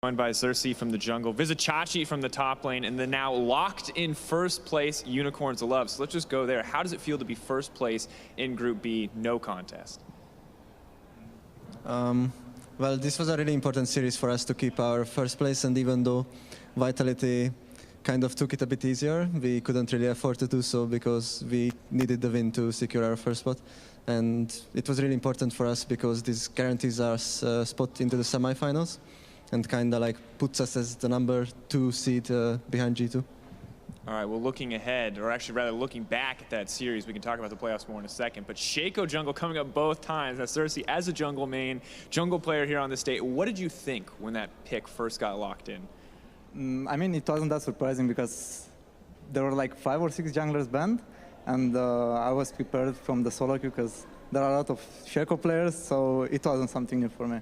Joined by Xerxes from the jungle, Vizichachi from the top lane, and the now locked in first place Unicorns of Love. So let's just go there. How does it feel to be first place in Group B, no contest? Well, this was a really important series for us to keep our first place, and even though Vitality kind of took it a bit easier, we couldn't really afford to do so because we needed the win to secure our first spot. And it was really important for us because this guarantees us a spot into the semifinals and kind of like puts us as the #2 seed behind G2. All right, well, looking ahead, or actually rather looking back at that series, we can talk about the playoffs more in a second, but Shaco jungle coming up both times. Now, Xerxes, as a jungle main, jungle player here on the state, what did you think when that pick first got locked in? I mean, it wasn't that surprising because there were like 5 or 6 junglers banned, and I was prepared from the solo queue because there are a lot of Shaco players, so it wasn't something new for me.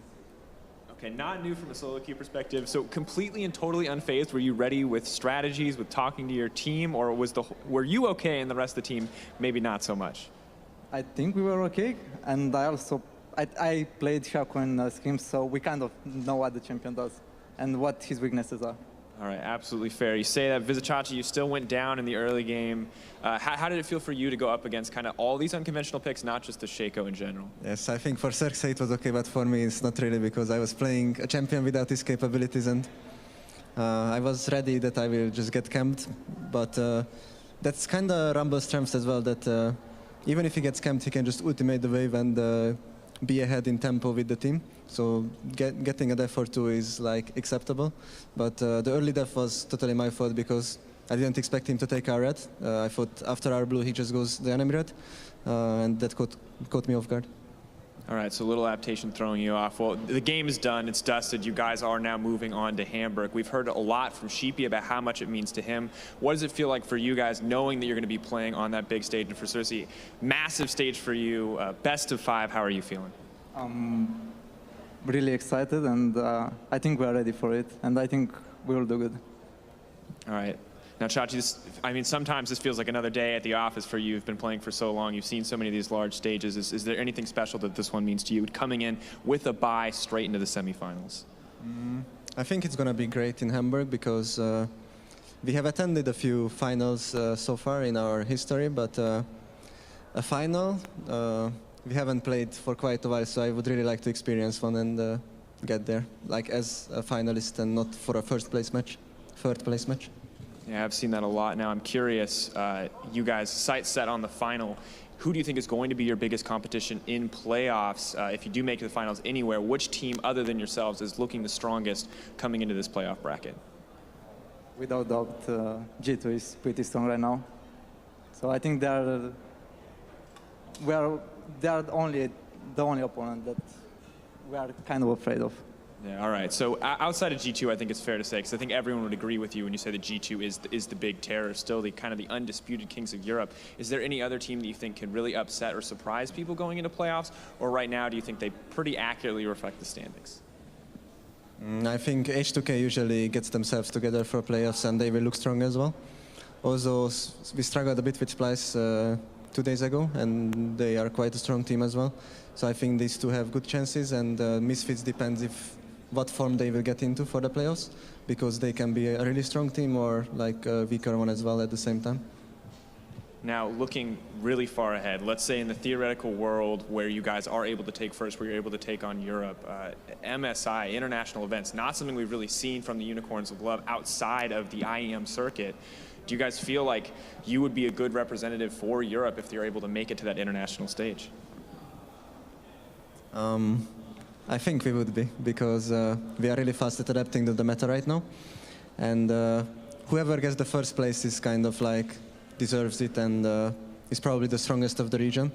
Okay, not new from a solo queue perspective. So completely and totally unfazed. Were you ready with strategies, with talking to your team, or were you okay and the rest of the team maybe not so much? I think we were okay, and I played Shaco in scrims, so we kind of know what the champion does and what his weaknesses are. All right, absolutely fair. You say that, Vizichachi, you still went down in the early game. How did it feel for you to go up against kind of all these unconventional picks, not just the Shaco in general? Yes, I think for Xerxes it was okay, but for me it's not really because I was playing a champion without his capabilities, and I was ready that I will just get camped. But that's kind of Rumble's strength as well, that even if he gets camped, he can just ultimate the wave and be ahead in tempo with the team. So getting a death or 2 is like acceptable. But the early death was totally my fault because I didn't expect him to take our red. I thought after our blue he just goes the enemy red, and that caught me off guard. All right, so a little adaptation throwing you off. Well, the game is done, it's dusted. You guys are now moving on to Hamburg. We've heard a lot from Sheepy about how much it means to him. What does it feel like for you guys knowing that you're going to be playing on that big stage? And for Xerxes, massive stage for you, best of 5, how are you feeling? Really excited, and I think we are ready for it, and I think we will do good. All right. Now, Chachi, I mean, sometimes this feels like another day at the office for you. You've been playing for so long. You've seen so many of these large stages. Is there anything special that this one means to you, coming in with a bye straight into the semifinals? I think it's going to be great in Hamburg because we have attended a few finals so far in our history, but a final we haven't played for quite a while, so I would really like to experience one and get there, like as a finalist and not for a third place match. Yeah, I've seen that a lot. Now I'm curious, you guys, sights set on the final. Who do you think is going to be your biggest competition in playoffs? If you do make it to the finals anywhere, which team other than yourselves is looking the strongest coming into this playoff bracket? Without doubt, G2 is pretty strong right now. So I think they are the only opponent that we are kind of afraid of. Yeah, all right. So outside of G2, I think it's fair to say, because I think everyone would agree with you when you say that G2 is the big terror, still the kind of the undisputed kings of Europe. Is there any other team that you think can really upset or surprise people going into playoffs? Or right now, do you think they pretty accurately reflect the standings? I think H2K usually gets themselves together for playoffs, and they will look strong as well. Also, we struggled a bit with Splice 2 days ago, and they are quite a strong team as well. So I think these two have good chances, and Misfits depends what form they will get into for the playoffs, because they can be a really strong team or like a weaker one as well at the same time. Now, looking really far ahead, let's say in the theoretical world where you guys are able to take first, where you're able to take on Europe, MSI, international events, not something we've really seen from the Unicorns of Love outside of the IEM circuit. Do you guys feel like you would be a good representative for Europe if you're able to make it to that international stage? I think we would be, because we are really fast at adapting to the meta right now. And whoever gets the first place is kind of like deserves it and is probably the strongest of the region.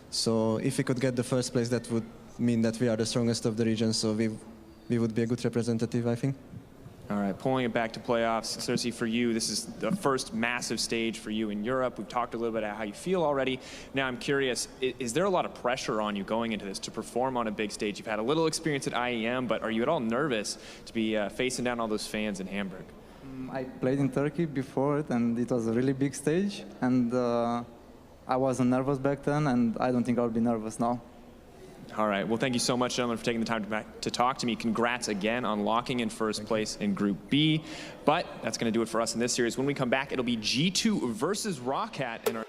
So if we could get the first place, that would mean that we are the strongest of the region. So we would be a good representative, I think. All right, pulling it back to playoffs, Xerxes, for you, this is the first massive stage for you in Europe. We've talked a little bit about how you feel already. Now I'm curious, is there a lot of pressure on you going into this to perform on a big stage? You've had a little experience at IEM, but are you at all nervous to be facing down all those fans in Hamburg? I played in Turkey before it, and it was a really big stage, and I wasn't nervous back then, and I don't think I'll be nervous now. All right. Well, thank you so much, gentlemen, for taking the time to talk to me. Congrats again on locking in first place in Group B. But that's going to do it for us in this series. When we come back, it'll be G2 versus Rawcat in our